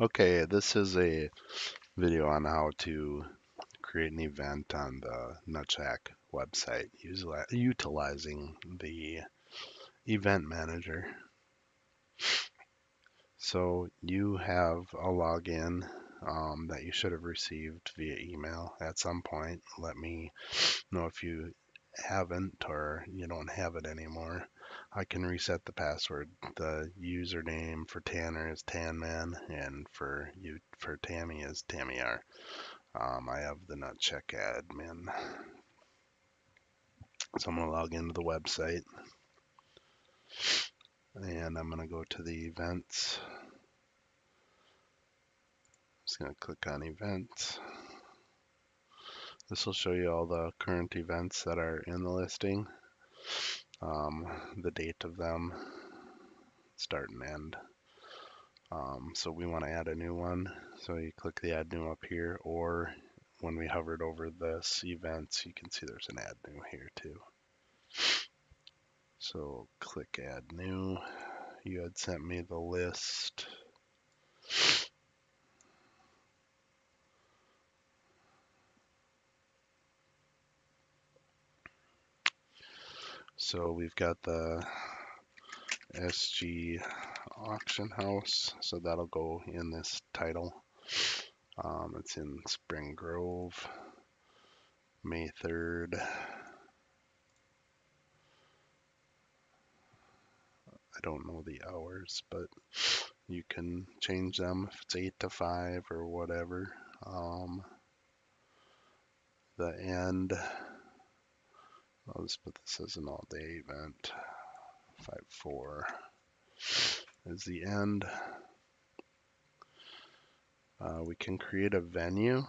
Okay, this is a video on how to create an event on the Nutsack website utilizing the event manager. So you have a login that you should have received via email at some point. Let me know if you haven't or you don't have it anymore. I can reset the password. The username for Tanner is Tanman, and for Tammy is TammyR. I have the Nutcheck admin. So I'm going to log into the website and I'm going to go to the events. I'm just going to click on events. This will show you all the current events that are in the listing, the date of them, start and end. So we want to add a new one. So you click the add new up here, or when we hovered over this events, you can see there's an add new here too. So click add new. You had sent me the list. So we've got the SG auction house, so that'll go in this title. It's in Spring Grove, May 3rd. I don't know the hours, but you can change them if it's 8 to 5 or whatever. The end, I'll just put this as an all-day event. 5/4 is the end. We can create a venue.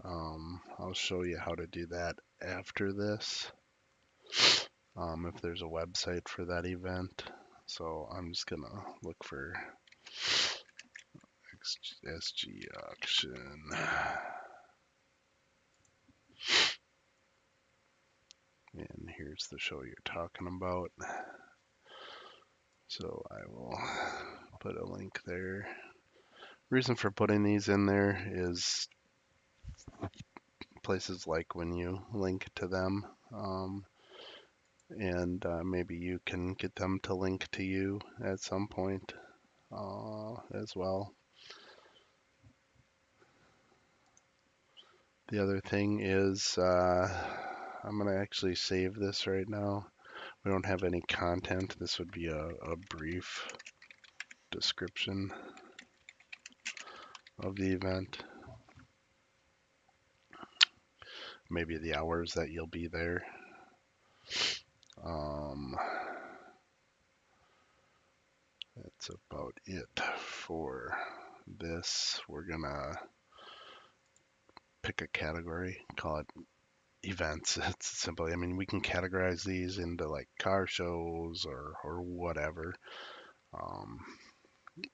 I'll show you how to do that after this. If there's a website for that event. So I'm just gonna look for SG auction. And here's the show you're talking about. So I will put a link there. Reason for putting these in there is places like when you link to them, and maybe you can get them to link to you at some point as well. The other thing is I'm going to actually save this right now. We don't have any content. This would be a brief description of the event. Maybe the hours that you'll be there. That's about it for this. We're going to pick a category, call it events. It's simple. I mean, we can categorize these into like car shows or whatever,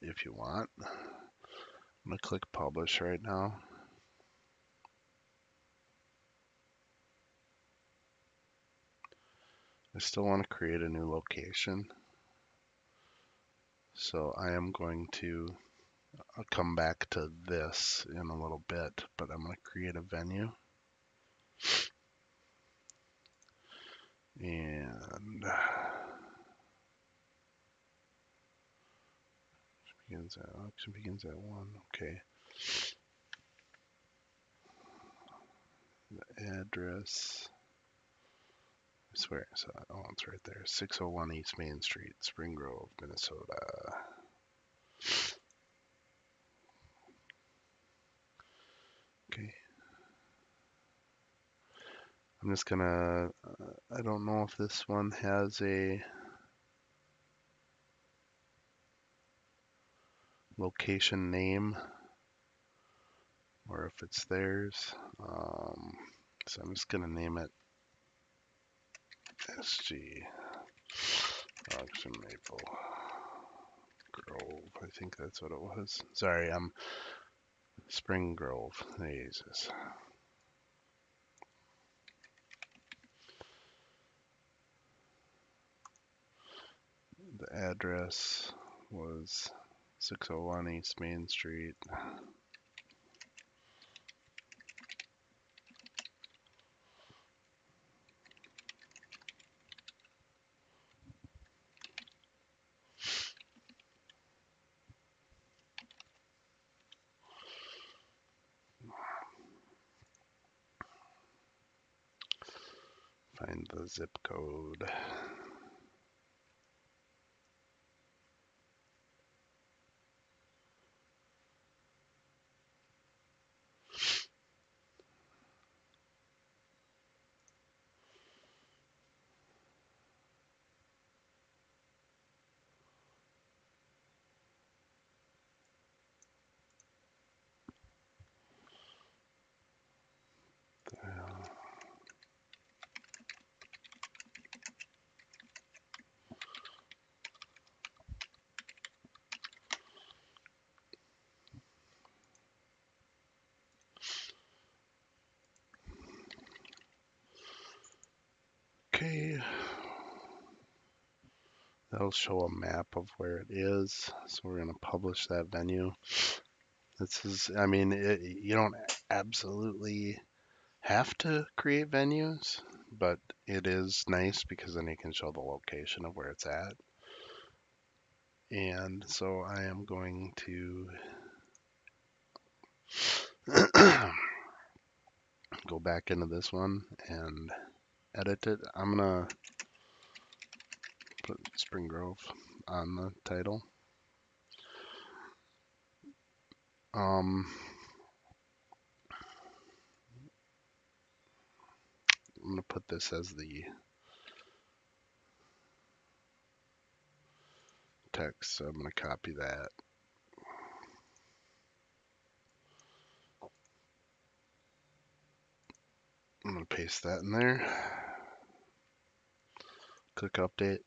if you want. I'm gonna click publish right now. I still want to create a new location, so I am going to I'll come back to this in a little bit, but I'm going to create a venue. And auction begins at 1. Okay. The address. I swear, so, oh, it's right there. 601 East Main Street, Spring Grove, Minnesota. Okay. I'm just gonna, I don't know if this one has a location name or if it's theirs. So I'm just gonna name it SG Auction Maple Grove. I think that's what it was. Sorry, I'm Spring Grove. Jesus. The address was 601 East Main Street. Find the zip code. Okay, that'll show a map of where it is. So we're going to publish that venue. This is, I mean, you don't absolutely have to create venues, but it is nice because then you can show the location of where it's at. And so I am going to go back into this one and edit it. I'm gonna put Spring Grove on the title. I'm gonna put this as the text, so I'm gonna copy that. I'm gonna paste that in there. Click update.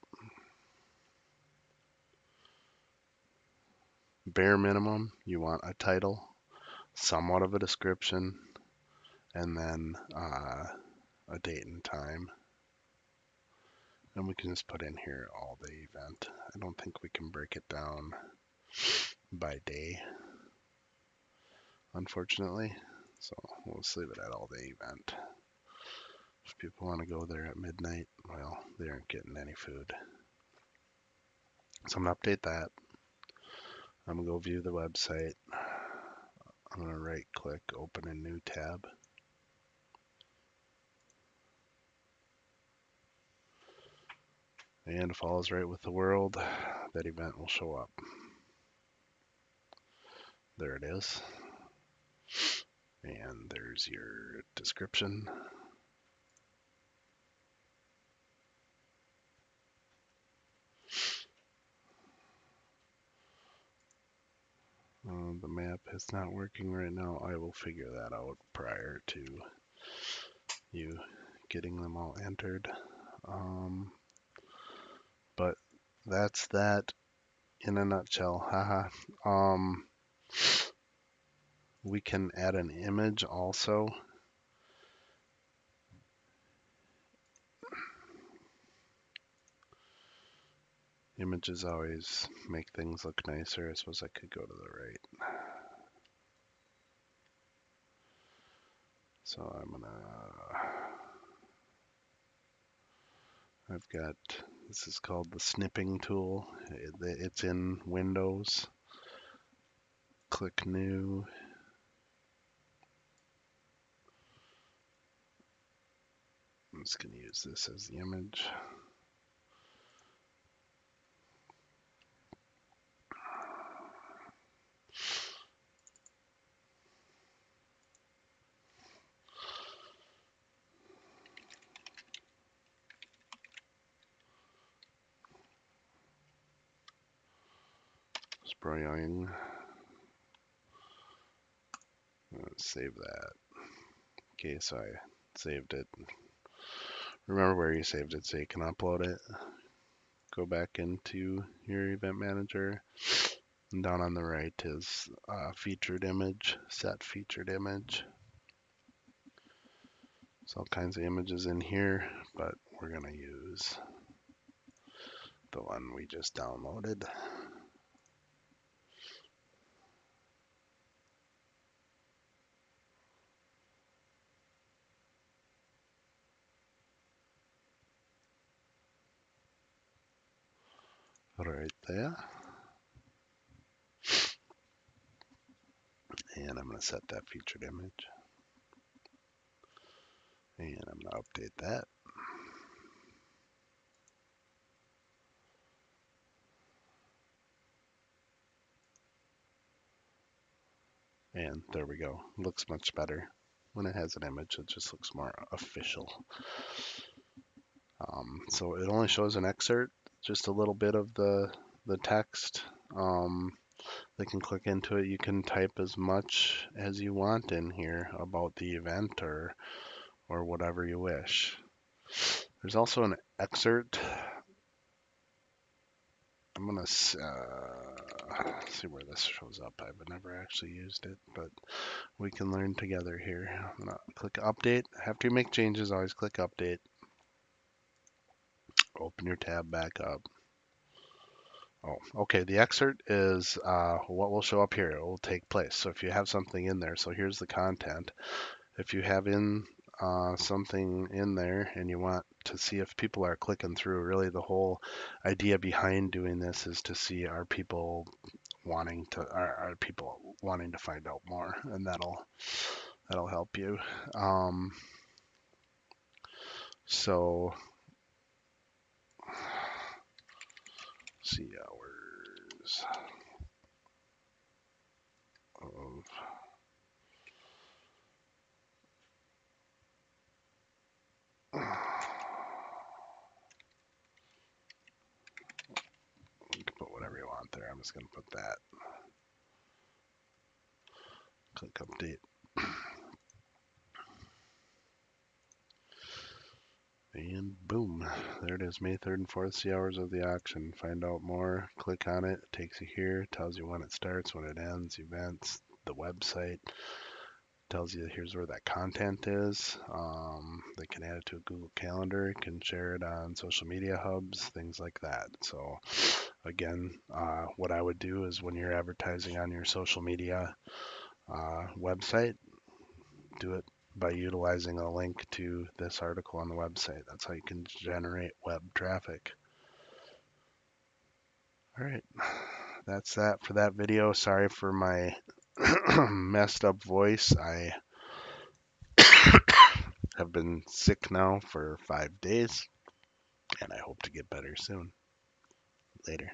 Bare minimum, you want a title, somewhat of a description, and then a date and time. And we can just put in here all day event. I don't think we can break it down by day, unfortunately. So we'll just leave it at all day event. If people want to go there at midnight, well, they aren't getting any food. So I'm gonna update that. I'm gonna go view the website. I'm gonna right click, open a new tab. And if all is right with the world, that event will show up. There it is. And there's your description. The map is not working right now. I will figure that out prior to you getting them all entered. But that's that in a nutshell. Haha. We can add an image also. Images always make things look nicer. I suppose I could go to the right. So I've got, this is called the snipping tool. It's in Windows. Click new. I'm just going to use this as the image. Spraying. Save that. Okay, so I saved it. Remember where you saved it so you can upload it. Go back into your event manager. And down on the right is featured image, set featured image. There's all kinds of images in here, but we're going to use the one we just downloaded. right there. And I'm going to set that featured image. And I'm going to update that. And there we go. Looks much better. When it has an image, it just looks more official. So it only shows an excerpt, just a little bit of the text. They can click into it. You can type as much as you want in here about the event or whatever you wish. There's also an excerpt. I'm gonna see where this shows up. I've never actually used it, but we can learn together here. I'm gonna click update. After you make changes, always click update. Open your tab back up. Oh, okay. The excerpt is what will show up here. It will take place. So if you have something in there, so here's the content. If you have in something in there and you want to see if people are clicking through, really the whole idea behind doing this is to see are people wanting to find out more, and that'll help you. So see hours of you can put whatever you want there. I'm just going to put that. Click update. And boom, there it is, May 3rd and 4th, see hours of the auction. Find out more, click on it, takes you here, tells you when it starts, when it ends, events, the website, tells you here's where that content is. They can add it to a Google Calendar, can share it on social media hubs, things like that. So again, what I would do is when you're advertising on your social media website, do it by utilizing a link to this article on the website. That's how you can generate web traffic. All right, that's that for that video. Sorry for my messed up voice. I have been sick now for 5 days, and I hope to get better soon. Later.